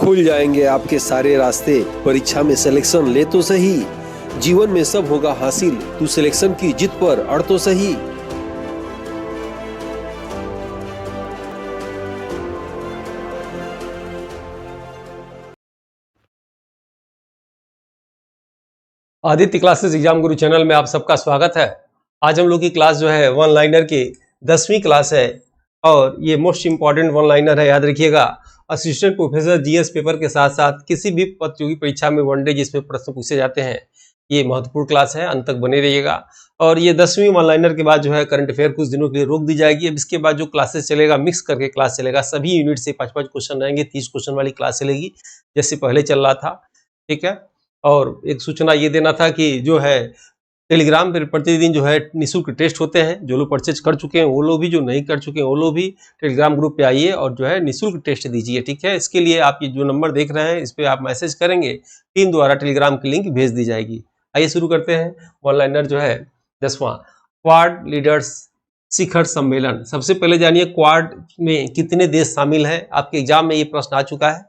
खुल जाएंगे आपके सारे रास्ते। परीक्षा में सिलेक्शन ले तो सही, जीवन में सब होगा हासिल। तू सिलेक्शन की जिद पर अड़ तो सही। आदित्य क्लासेस एग्जाम गुरु चैनल में आप सबका स्वागत है। आज हम लोग की क्लास जो है वन लाइनर की 10वीं क्लास है और ये मोस्ट इंपॉर्टेंट वन लाइनर है, याद रखिएगा। असिस्टेंट प्रोफेसर जीएस पेपर के साथ साथ किसी भी प्रतियोगी परीक्षा में वनडे जिसमें प्रश्न पूछे जाते हैं, ये महत्वपूर्ण क्लास है, अंत तक बने रहिएगा। और ये 10वीं वन लाइनर के बाद जो है करंट अफेयर कुछ दिनों के लिए रोक दी जाएगी। अब इसके बाद जो क्लासेस चलेगा, मिक्स करके क्लास चलेगा, सभी यूनिट से 5-5 क्वेश्चन रहेंगे, 30 क्वेश्चन वाली क्लास चलेगी जैसे पहले चल रहा था, ठीक है। और एक सूचना ये देना था कि जो है टेलीग्राम पर प्रतिदिन जो है निःशुल्क टेस्ट होते हैं। जो लोग परचेज कर चुके हैं वो लोग भी, जो नहीं कर चुके हैं वो लोग भी टेलीग्राम ग्रुप पे आइए और जो है निःशुल्क टेस्ट दीजिए, ठीक है। इसके लिए आप ये जो नंबर देख रहे हैं इस पर आप मैसेज करेंगे, टीम द्वारा टेलीग्राम की लिंक भेज दी जाएगी। आइए शुरू करते हैं। वन लाइनर जो है 10वां, क्वाड लीडर्स शिखर सम्मेलन। सबसे पहले जानिए क्वाड में कितने देश शामिल है। आपके एग्जाम में ये प्रश्न आ चुका है।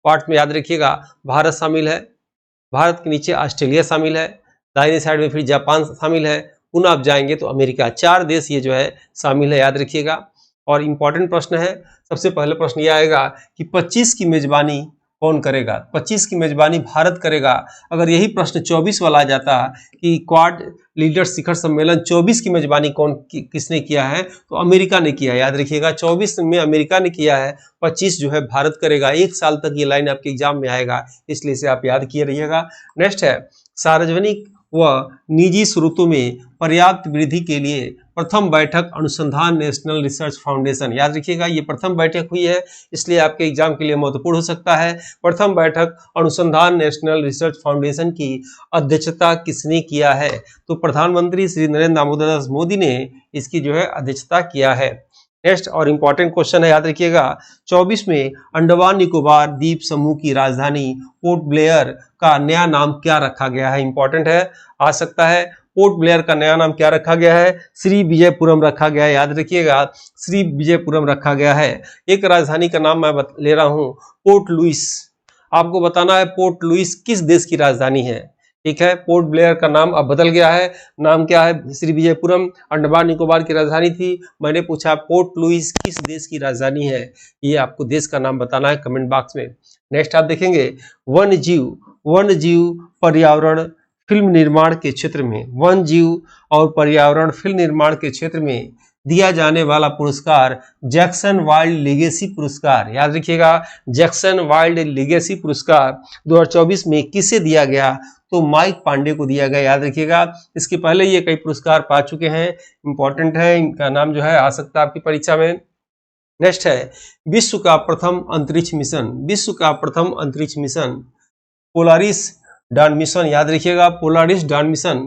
क्वाड में याद रखिएगा भारत शामिल है, भारत के नीचे ऑस्ट्रेलिया शामिल है, दाहिने साइड में फिर जापान शामिल है, पुनः आप जाएंगे तो अमेरिका। 4 देश ये जो है शामिल है, याद रखिएगा। और इम्पॉर्टेंट प्रश्न है, सबसे पहले प्रश्न ये आएगा कि 25 की मेजबानी कौन करेगा। 25 की मेजबानी भारत करेगा। अगर यही प्रश्न 24 वाला आ जाता कि क्वाड लीडर शिखर सम्मेलन 24 की मेजबानी किसने किया है, तो अमेरिका ने किया है, याद रखिएगा। 24 में अमेरिका ने किया है, 25 जो है भारत करेगा। 1 साल तक ये लाइन आपके एग्जाम में आएगा, इसलिए इसे आप याद किए रहिएगा। नेक्स्ट है सार्वजनिक व निजी स्रोतों में पर्याप्त वृद्धि के लिए प्रथम बैठक अनुसंधान नेशनल रिसर्च फाउंडेशन। याद रखिएगा ये प्रथम बैठक हुई है, इसलिए आपके एग्जाम के लिए महत्वपूर्ण हो सकता है। प्रथम बैठक अनुसंधान नेशनल रिसर्च फाउंडेशन की अध्यक्षता किसने किया है, तो प्रधानमंत्री श्री नरेंद्र दामोदर दास मोदी ने इसकी जो है अध्यक्षता किया है। नेक्स्ट और इम्पॉर्टेंट क्वेश्चन है, याद रखिएगा। 24 में अंडमान निकोबार द्वीप समूह की राजधानी पोर्ट ब्लेयर का नया नाम क्या रखा गया है। इंपॉर्टेंट है, आ सकता है। पोर्ट ब्लेयर का नया नाम क्या रखा गया है, श्री विजयपुरम रखा गया है, याद रखिएगा। श्री विजयपुरम रखा गया है। एक राजधानी का नाम मैं ले रहा हूं, पोर्ट लुइस। आपको बताना है पोर्ट लुइस किस देश की राजधानी है, ठीक है। पोर्ट ब्लेयर का नाम अब बदल गया है, नाम क्या है, श्री विजयपुरम। अंडमान निकोबार की राजधानी थी, मैंने पूछा पोर्ट लुइस किस देश की राजधानी है, ये आपको देश का नाम बताना है कमेंट बॉक्स में। नेक्स्ट आप देखेंगे वन जीव पर्यावरण फिल्म निर्माण के क्षेत्र में, वन जीव और पर्यावरण फिल्म निर्माण के क्षेत्र में दिया जाने वाला पुरस्कार जैक्सन वाइल्ड लीगेसी पुरस्कार। याद रखिएगा जैक्सन वाइल्ड लीगेसी पुरस्कार 2024 में किसे दिया गया, तो माइक पांडे को दिया गया, याद रखिएगा। इसके पहले ये कई पुरस्कार पा चुके हैं, इंपॉर्टेंट है, इनका नाम जो है आ सकता है आपकी परीक्षा में। नेक्स्ट है विश्व का प्रथम अंतरिक्ष मिशन। विश्व का प्रथम अंतरिक्ष मिशन पोलारिस डान मिशन, याद रखिएगा। पोलारिस डान मिशन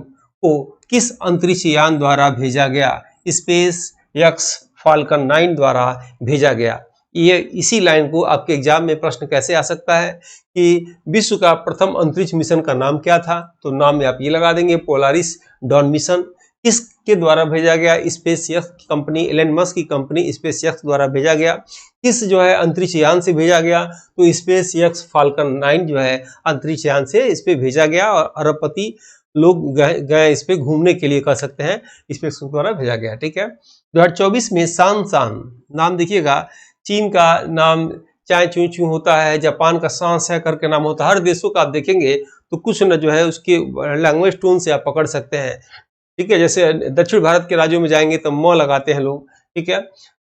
को किस अंतरिक्ष यान द्वारा भेजा गया, स्पेस एक्स फाल्कन 9 द्वारा भेजा गया। ये इसी लाइन को आपके एग्जाम में प्रश्न कैसे आ सकता है कि विश्व का प्रथम अंतरिक्ष मिशन का नाम क्या था, तो नाम में आप ये लगा देंगे पोलारिस डॉन मिशन। किसके द्वारा भेजा गया, स्पेस एक्स की कंपनी, एलन मस्क की कंपनी स्पेस एक्स द्वारा भेजा गया। किस जो है अंतरिक्ष यान से भेजा गया, तो स्पेस एक्स फाल्कन 9 जो है अंतरिक्ष यान से इस पे भेजा गया और अरबपति लोग गए इस पे घूमने के लिए, कह सकते हैं, स्पेस द्वारा भेजा गया, ठीक है। 2024 में सांसान नाम देखिएगा, चीन का नाम चाय चू चू होता है, जापान का सांस है करके नाम होता है। हर देशों का आप देखेंगे तो कुछ न जो है उसके लैंग्वेज टोन से आप पकड़ सकते हैं, ठीक है। जैसे दक्षिण भारत के राज्यों में जाएंगे तो म लगाते हैं लोग, ठीक है।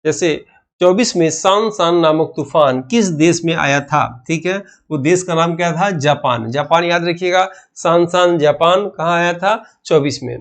जैसे 24 में सांसान नामक तूफान किस देश में आया था, ठीक है, वो देश का नाम क्या था, जापान। जापान याद रखिएगा, सांसान जापान कहाँ आया था, 24 में।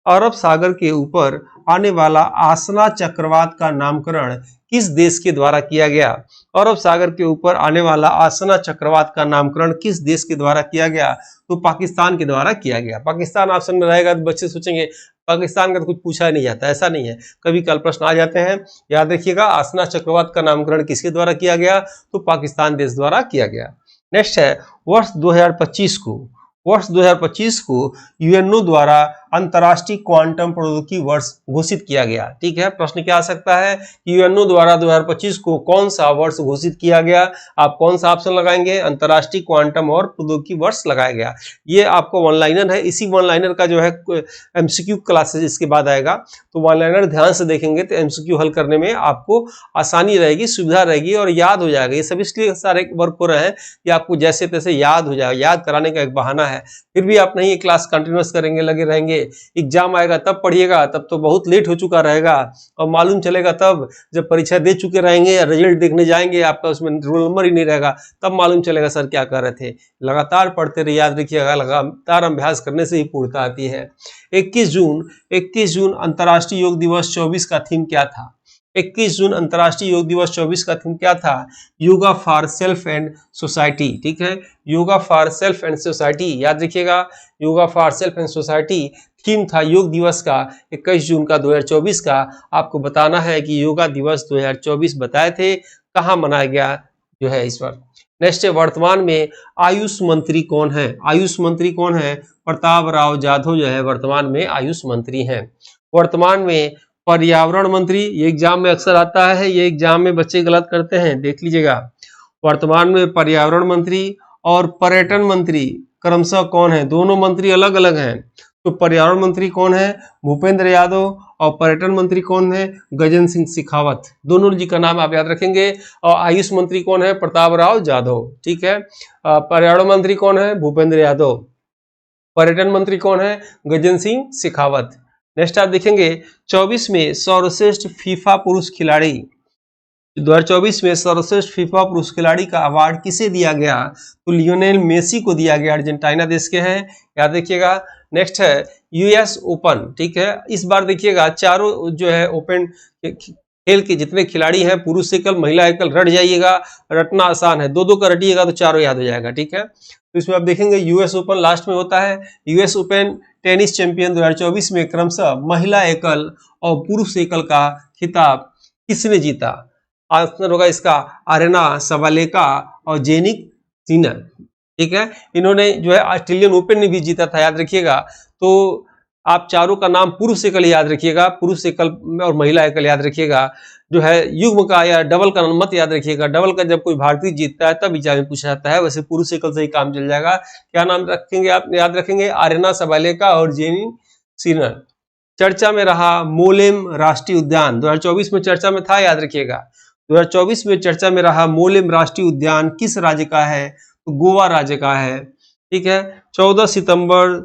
अरब सागर के ऊपर आने वाला आसना चक्रवात का नामकरण किस देश के द्वारा किया गया। अरब सागर के ऊपर आने वाला आसना चक्रवात का नामकरण किस देश के द्वारा किया गया, तो पाकिस्तान के द्वारा किया गया। पाकिस्तान ऑप्शन में रहेगा तो बच्चे सोचेंगे पाकिस्तान का तो कुछ पूछा नहीं जाता, ऐसा नहीं है, कभी कल प्रश्न आ जाते हैं। याद रखिएगा आसना चक्रवात का नामकरण किसके द्वारा किया गया, तो पाकिस्तान देश द्वारा किया गया। नेक्स्ट है वर्ष वर्ष 2025 को यूएनओ द्वारा अंतर्राष्ट्रीय क्वांटम प्रौद्योगिकी वर्ष घोषित किया गया। ठीक है, प्रश्न क्या आ सकता है कि यूएनओ द्वारा 2025 को कौन सा वर्ष घोषित किया गया? आप कौन सा ऑप्शन लगाएंगे? अंतर्राष्ट्रीय क्वांटम और प्रौद्योगिकी वर्ष लगाया गया। ये आपको वन लाइनर है, इसी वन लाइनर का जो है एमसीक्यू क्लासेस इसके बाद आएगा, तो वन लाइनर ध्यान से देखेंगे तो एमसीक्यू हल करने में आपको आसानी रहेगी, सुविधा रहेगी और याद हो जाएगा। ये सब इसलिए सारे वर्क हो रहे हैं कि आपको जैसे तैसे याद हो जाएगा, याद कराने का एक बहाना है। फिर भी आप नहीं ये क्लास कंटिन्यूअस करेंगे, लगे रहेंगे, एग्जाम आएगा तब पढ़िएगा, तब तो बहुत लेट हो चुका रहेगा और मालूम चलेगा तब जब परीक्षा दे चुके रहेंगे या रिजल्ट देखने जाएंगे, आपका उसमें रोल नंबर ही नहीं रहेगा, तब मालूम चलेगा सर क्या कर रहे थे। लगातार पढ़ते रहिए, याद रखिएगा, लगातार अभ्यास करने से ही पूर्णता आती है। 21 जून अंतर्राष्ट्रीय योग दिवस 24 का थीम क्या था? 21 जून अंतर्राष्ट्रीय योग दिवस 24 का थीम क्या था? Yoga for self and society. ठीक है, yoga for self and society, याद रखिएगा, yoga for self and society theme था योग दिवस का 21 जून का 2024 का। आपको बताना है कि योगा दिवस 2024 बताए थे, कहाँ मनाया गया जो है इस पर। नेक्स्ट है, वर्तमान में आयुष मंत्री कौन है? आयुष मंत्री कौन है? प्रताप राव जाधव जो है वर्तमान में आयुष मंत्री हैं। वर्तमान में पर्यावरण मंत्री, ये एग्जाम में अक्सर आता है, ये एग्जाम में बच्चे गलत करते हैं, देख लीजिएगा। वर्तमान में पर्यावरण मंत्री और पर्यटन मंत्री क्रमशः कौन है? दोनों मंत्री अलग अलग हैं। तो पर्यावरण मंत्री कौन है? भूपेंद्र यादव। और पर्यटन मंत्री कौन है? गजेंद्र सिंह शेखावत। दोनों जी का नाम आप याद रखेंगे। और आयुष मंत्री कौन है? प्रताप राव जाधव। ठीक है, पर्यावरण मंत्री कौन है? भूपेंद्र यादव। पर्यटन मंत्री कौन है? गजेंद्र सिंह शेखावत। नेक्स्ट आप देखेंगे 24 में सर्वश्रेष्ठ फीफा पुरुष खिलाड़ी, 2024 में सर्वश्रेष्ठ फीफा पुरुष खिलाड़ी का अवार्ड किसे दिया गया? तो लियोनेल मेसी को दिया गया, अर्जेंटीना देश के हैं, याद रखिएगा। नेक्स्ट है यूएस ओपन। ठीक है, इस बार देखिएगा चारों जो है ओपन खेल के जितने खिलाड़ी हैं, पुरुष एकल महिला एकल, रट जाइएगा, रटना आसान है, दो दो का रटिएगा तो चारों याद हो जाएगा। ठीक है, तो इसमें आप देखेंगे यूएस ओपन लास्ट में होता है। यूएस ओपन टेनिस चैंपियन 2024 में क्रमशः महिला एकल और पुरुष एकल का खिताब किसने जीता? आंसर होगा इसका आरेना सबालेका और जेनिक सिनर। ठीक है, इन्होंने जो है ऑस्ट्रेलियन ओपन में भी जीता था, याद रखिएगा। तो आप चारों का नाम पुरुष एकल याद रखिएगा, पुरुष एकल और महिला एकल याद रखिएगा। जो है युग्म का या डबल का मत याद रखिएगा, डबल का जब कोई भारतीय जीतता है तब एग्जाम में पूछा जाता है, वैसे पुरुष एकल से ही काम चल जाएगा। क्या नाम रखेंगे आप? याद रखेंगे आरेना सबालेका और जेनी सिनर। चर्चा में रहा मोलेम राष्ट्रीय उद्यान, 2024 में चर्चा में था, याद रखिएगा। 2024 में चर्चा में रहा मोलेम राष्ट्रीय उद्यान किस राज्य का है? तो गोवा राज्य का है। ठीक है, 14 सितंबर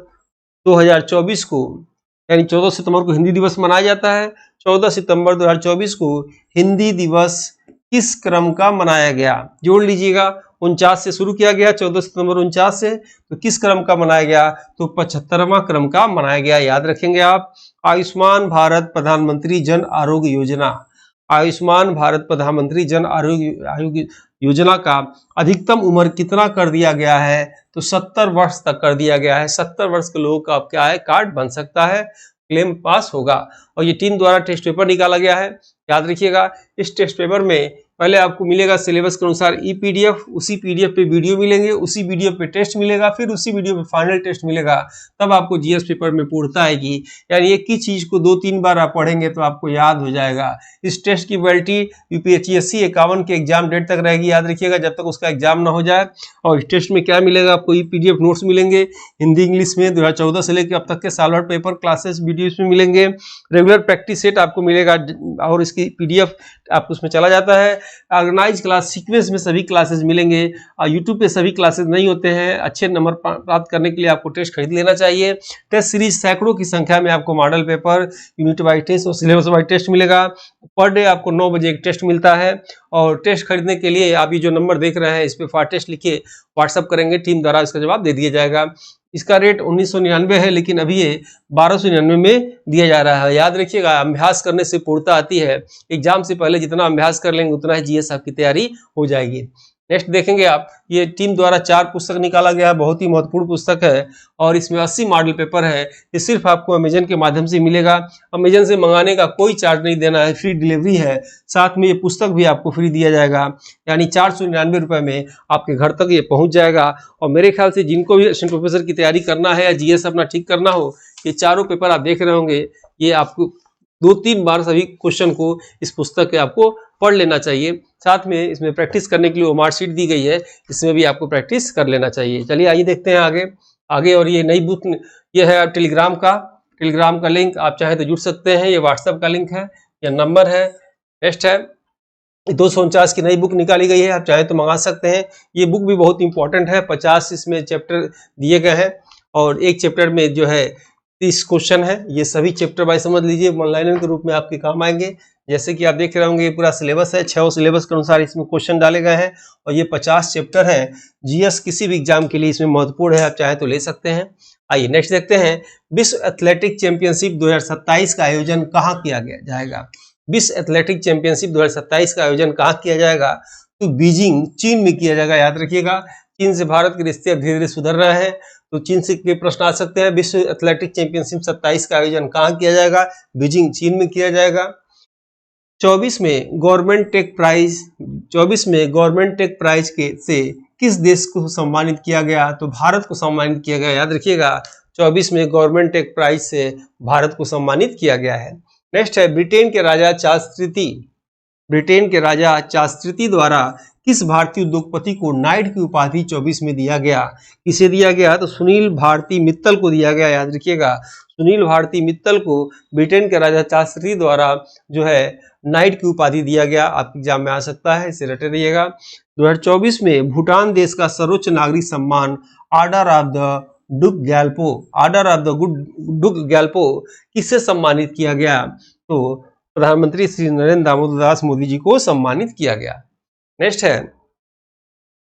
2024 को, यानी 14 सितंबर को हिंदी दिवस मनाया जाता है। 14 सितंबर 2024 को हिंदी दिवस किस क्रम का मनाया गया? जोड़ लीजिएगा, 49 से शुरू किया गया, 14 सितंबर 49 से, तो किस क्रम का मनाया गया? तो 75वां क्रम का मनाया गया, याद रखेंगे आप। आयुष्मान भारत प्रधानमंत्री जन आरोग्य योजना, आयुष्मान भारत प्रधानमंत्री जन आरोग्य योजना का अधिकतम उम्र कितना कर दिया गया है? तो 70 वर्ष तक कर दिया गया है। 70 वर्ष के लोगों का क्या है, कार्ड बन सकता है, क्लेम पास होगा। और ये टीम द्वारा टेस्ट पेपर निकाला गया है, याद रखिएगा। इस टेस्ट पेपर में पहले आपको मिलेगा सिलेबस के अनुसार ई पीडीएफ, उसी पीडीएफ पे वीडियो मिलेंगे, उसी वीडियो पे टेस्ट मिलेगा, फिर उसी वीडियो पे फाइनल टेस्ट मिलेगा, तब आपको जीएस पेपर में पूर्णता आएगी। यानी एक ही चीज को 2-3 बार आप पढ़ेंगे तो आपको याद हो जाएगा। इस टेस्ट की वैलिडिटी यूपीएससी 51 के एग्जाम डेट तक रहेगी, याद रखिएगा, जब तक उसका एग्जाम ना हो जाए। और इस टेस्ट में क्या मिलेगा आपको? ई पीडीएफ नोट्स मिलेंगे हिंदी इंग्लिश में 2014 से लेकर अब तक के साल भर पेपर क्लासेस वीडियो में मिलेंगे। रेगुलर प्रैक्टिस सेट आपको मिलेगा और इसकी पीडीएफ आपको उसमें चला जाता है। ऑर्गेनाइज क्लास सीक्वेंस में सभी क्लासेस मिलेंगे। यूट्यूब पे सभी क्लासेस नहीं होते हैं। अच्छे नंबर प्राप्त करने के लिए आपको टेस्ट खरीद लेना चाहिए। टेस्ट सीरीज सैकड़ों की संख्या में आपको model paper, unit wise test और सिलेबस वाइज टेस्ट मिलेगा। पर डे आपको 9 बजे एक टेस्ट मिलता है। और टेस्ट खरीदने के लिए आप ये जो नंबर देख रहे हैं इस पे फॉर टेस्ट लिखिए, व्हाट्सअप करेंगे, टीम द्वारा इसका जवाब दे दिया जाएगा। इसका रेट 1999 है, लेकिन अभी ये 1299 में दिया जा रहा है। याद रखिएगा, अभ्यास करने से पूर्णता आती है। एग्जाम से पहले जितना अभ्यास कर लेंगे उतना ही जीएस आपकी तैयारी हो जाएगी। नेक्स्ट देखेंगे आप, ये टीम द्वारा 4 पुस्तक निकाला गया है, बहुत ही महत्वपूर्ण पुस्तक है और इसमें 80 मॉडल पेपर है। ये सिर्फ आपको अमेजन के माध्यम से मिलेगा। अमेजन से मंगाने का कोई चार्ज नहीं देना है, फ्री डिलीवरी है। साथ में ये पुस्तक भी आपको फ्री दिया जाएगा, यानी 499 रुपये में आपके घर तक ये पहुंच जाएगा। और मेरे ख्याल से जिनको भी असिस्टेंट प्रोफेसर की तैयारी करना है या जीएस अपना ठीक करना हो, ये चारों पेपर आप देख रहे होंगे, ये आपको 2-3 बार सभी क्वेश्चन को इस पुस्तक के आपको पढ़ लेना चाहिए। साथ में इसमें प्रैक्टिस करने के लिए मार्कशीट दी गई है, इसमें भी आपको प्रैक्टिस कर लेना चाहिए। चलिए आइए देखते हैं आगे। और ये नई बुक, ये है टेलीग्राम का लिंक, आप चाहे तो जुड़ सकते हैं। ये व्हाट्सएप का लिंक है, यह नंबर है। नेक्स्ट है 249 की नई बुक निकाली गई है, आप चाहे तो मंगा सकते हैं। ये बुक भी बहुत इंपॉर्टेंट है, 50 इसमें चैप्टर दिए गए हैं और एक चैप्टर में जो है 30 क्वेश्चन है। ये सभी चैप्टर वाइज समझ लीजिए, ऑनलाइन के रूप में आपके काम आएंगे। जैसे कि आप देख रहे होंगे, ये पूरा सिलेबस है, 6 सिलेबस के अनुसार इसमें क्वेश्चन डाले गए हैं और ये 50 चैप्टर है। जीएस किसी भी एग्जाम के लिए इसमें महत्वपूर्ण है, आप चाहे तो ले सकते हैं। आइए नेक्स्ट देखते हैं, विश्व एथलेटिक चैंपियनशिप 2027 का आयोजन कहाँ किया जाएगा। विश्व एथलेटिक चैंपियनशिप 2027 का आयोजन कहाँ किया जाएगा, तो बीजिंग, चीन में किया जाएगा। याद रखिएगा, चीन से भारत के रिश्ते अब धीरे धीरे सुधर रहे हैं, तो चीन से के प्रश्न आ सकते हैं। विश्व एथलेटिक चैंपियनशिप 27 का आयोजन कहाँ किया जाएगा, बीजिंग, चीन में किया जाएगा। 24 में गवर्नमेंट टेक प्राइज से किस देश को सम्मानित किया गया, तो भारत को सम्मानित किया गया। याद रखिएगा, 24 में गवर्नमेंट टेक प्राइज से भारत को सम्मानित किया गया है। नेक्स्ट है, ब्रिटेन के राजा चार्ल्स द्वारा किस भारतीय उद्योगपति को नाइट की उपाधि 24 में दिया गया। किसे दिया गया, तो सुनील भारती मित्तल को दिया गया। याद रखिएगा, सुनील भारती मित्तल को ब्रिटेन के राजा चार्ल्स द्वारा जो है नाइट की उपाधि दिया गया। आप एग्जाम में आ सकता है, इसे रटे रहिएगा। 2024 में भूटान देश का सर्वोच्च नागरिक सम्मान ऑर्डर ऑफ द डुक ग्याल्पो किससे सम्मानित किया गया, तो प्रधानमंत्री श्री नरेंद्र दामोदर दास मोदी जी को सम्मानित किया गया। नेक्स्ट है,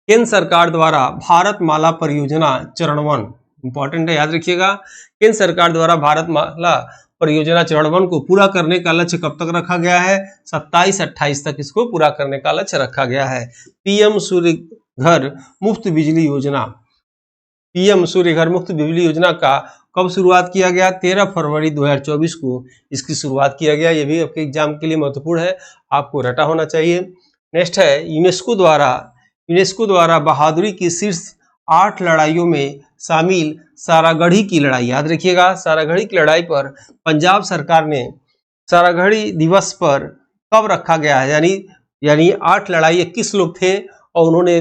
केंद्र सरकार द्वारा भारतमाला परियोजना चरण 1, इंपॉर्टेंट है, याद रखिएगा। केंद्र सरकार द्वारा भारतमाला परियोजना चरण 1 को पूरा करने का लक्ष्य कब तक रखा गया है, 27-28 तक इसको पूरा करने का लक्ष्य रखा गया है। पीएम सूर्य घर मुफ्त बिजली योजना का कब शुरुआत किया गया, 13 फरवरी 2024 को इसकी शुरुआत किया गया। ये भी आपके एग्जाम के लिए महत्वपूर्ण है, आपको रटा होना चाहिए। नेक्स्ट है, यूनेस्को द्वारा बहादुरी की शीर्ष 8 लड़ाइयों में शामिल सारागढ़ी की लड़ाई। याद रखिएगा, सारागढ़ी की लड़ाई पर पंजाब सरकार ने सारागढ़ी दिवस पर कब रखा गया है, यानी 8 लड़ाई 21 लोग थे और उन्होंने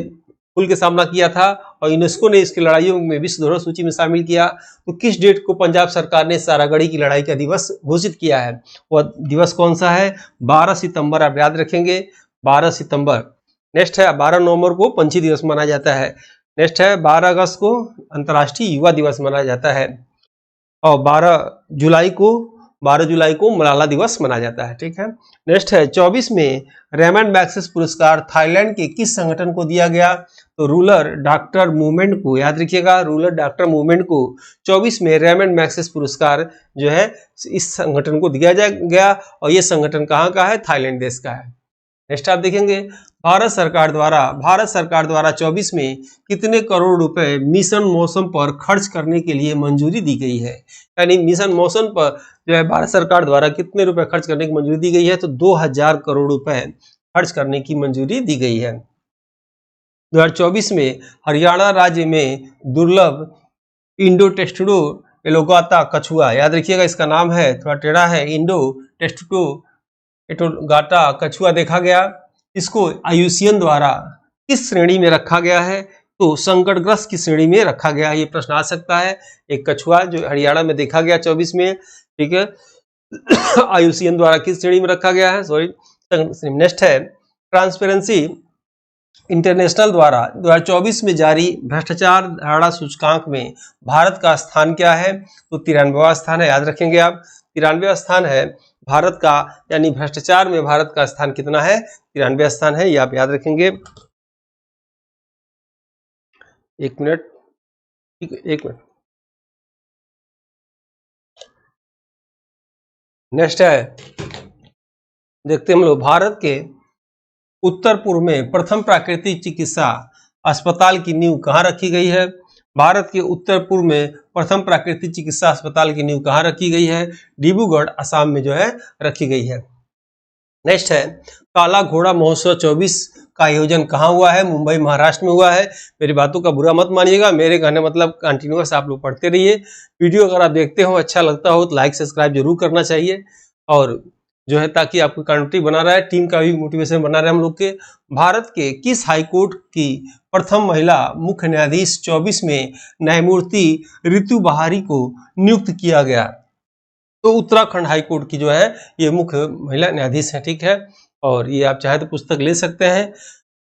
कुल के सामना किया था और यूनेस्को ने इसकी लड़ाइयों में विश्व धरोहर सूची में शामिल किया। तो किस डेट को पंजाब सरकार ने सारागढ़ी की लड़ाई का दिवस घोषित किया है, वह दिवस कौन सा है, 12 सितंबर। आप याद रखेंगे, 12 सितंबर। नेक्स्ट है, 12 नवंबर को पंछी दिवस मनाया जाता है। नेक्स्ट है, 12 अगस्त को अंतर्राष्ट्रीय युवा दिवस मनाया जाता है और 12 जुलाई को मलाला दिवस मनाया जाता है। ठीक है। नेक्स्ट है, 24 में रेमन मैग्सेसे पुरस्कार थाईलैंड के किस संगठन को दिया गया, तो रूरल डॉक्टर मूवमेंट को। याद रखिएगा, रूरल डॉक्टर मूवमेंट को 24 में रेमन मैग्सेसे पुरस्कार जो है इस संगठन को दिया गया और ये संगठन कहाँ का है, थाईलैंड देश का है। नेक्स्ट आप देखेंगे, भारत सरकार द्वारा 24 में कितने करोड़ रुपए मिशन मौसम पर खर्च करने के लिए मंजूरी दी गई है, यानी मिशन मौसम पर जो है भारत सरकार द्वारा कितने रुपए खर्च करने की मंजूरी दी गई है, तो 2000 करोड़ रुपए खर्च करने की मंजूरी दी गई है। 2024 में हरियाणा राज्य में दुर्लभ इंडो टेस्टुडो एलोगाता कछुआ, याद रखिएगा इसका नाम है, थोड़ा टेढ़ा है, इंडो टेस्टुडो एलोगाता कछुआ देखा गया। इसको आईयूसीएन द्वारा किस श्रेणी में रखा गया है, तो संकटग्रस्त की श्रेणी में रखा गया है। ये प्रश्न आ सकता है, एक कछुआ जो हरियाणा में देखा गया 24 में, ठीक है, आईयूसीएन द्वारा किस श्रेणी में रखा गया है, सॉरी। नेक्स्ट है, ट्रांसपेरेंसी इंटरनेशनल द्वारा 2024 में जारी भ्रष्टाचार धारणा सूचकांक में भारत का स्थान क्या है, तो 93वां स्थान है। याद रखेंगे आप, 93वां स्थान है भारत का, यानी भ्रष्टाचार में भारत का स्थान कितना है, 93वां स्थान है, ये आप याद रखेंगे। एक मिनट, नेक्स्ट है, देखते हम लोग, भारत के उत्तर पूर्व में प्रथम प्राकृतिक चिकित्सा अस्पताल की नींव कहाँ रखी गई है? भारत के उत्तर पूर्व में प्रथम प्राकृतिक चिकित्सा अस्पताल की नींव कहाँ रखी गई है? डिब्रूगढ़ असम में जो है रखी गई है। नेक्स्ट है काला घोड़ा महोत्सव 24 का आयोजन कहाँ हुआ है? मुंबई महाराष्ट्र में हुआ है। मेरी बातों का बुरा मत मानिएगा, मेरे कहने मतलब कंटिन्यूअस आप लोग पढ़ते रहिए। वीडियो अगर आप देखते हो अच्छा लगता हो तो लाइक सब्सक्राइब जरूर करना चाहिए, और जो है ताकि आपको कनेक्टिव बना रहे, टीम का भी मोटिवेशन बना रहे हम लोग के। भारत के किस हाईकोर्ट की प्रथम महिला मुख्य न्यायाधीश 24 में न्यायमूर्ति ऋतु बहारी को नियुक्त किया गया? तो उत्तराखंड हाईकोर्ट की जो है ये मुख्य महिला न्यायाधीश है, ठीक है। और ये आप चाहे तो पुस्तक ले सकते हैं,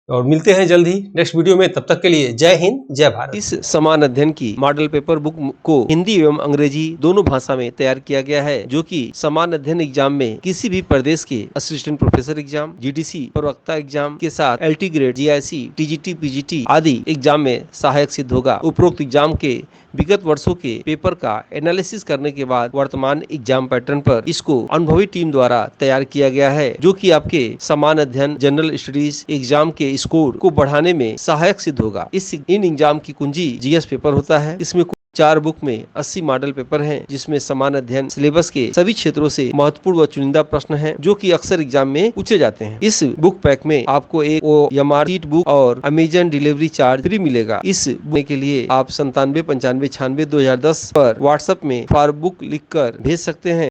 और मिलते हैं जल्द ही नेक्स्ट वीडियो में। तब तक के लिए जय हिंद जय भारत। इस समान अध्ययन की मॉडल पेपर बुक को हिंदी एवं अंग्रेजी दोनों भाषा में तैयार किया गया है, जो कि समान अध्ययन एग्जाम में किसी भी प्रदेश के असिस्टेंट प्रोफेसर एग्जाम, जीडीसी प्रवक्ता एग्जाम के साथ LT grade, GIC, TGT, PGT आदि एग्जाम में सहायक सिद्ध होगा। उपरोक्त एग्जाम के विगत वर्षों के पेपर का एनालिसिस करने के बाद वर्तमान एग्जाम पैटर्न पर इसको अनुभवी टीम द्वारा तैयार किया गया है, जो कि आपके समान अध्ययन जनरल स्टडीज एग्जाम के स्कोर को बढ़ाने में सहायक सिद्ध होगा। इन एग्जाम की कुंजी जीएस पेपर होता है। इसमें 4 बुक में 80 मॉडल पेपर हैं, जिसमें समान अध्ययन सिलेबस के सभी क्षेत्रों से महत्वपूर्ण व चुनिंदा प्रश्न हैं, जो कि अक्सर एग्जाम में पूछे जाते हैं। इस बुक पैक में आपको एक OMR शीट बुक और अमेजन डिलीवरी चार्ज फ्री मिलेगा। इस बुक के लिए आप 97 95 96 2010 पर व्हाट्सएप में फॉर बुक लिखकर भेज सकते हैं।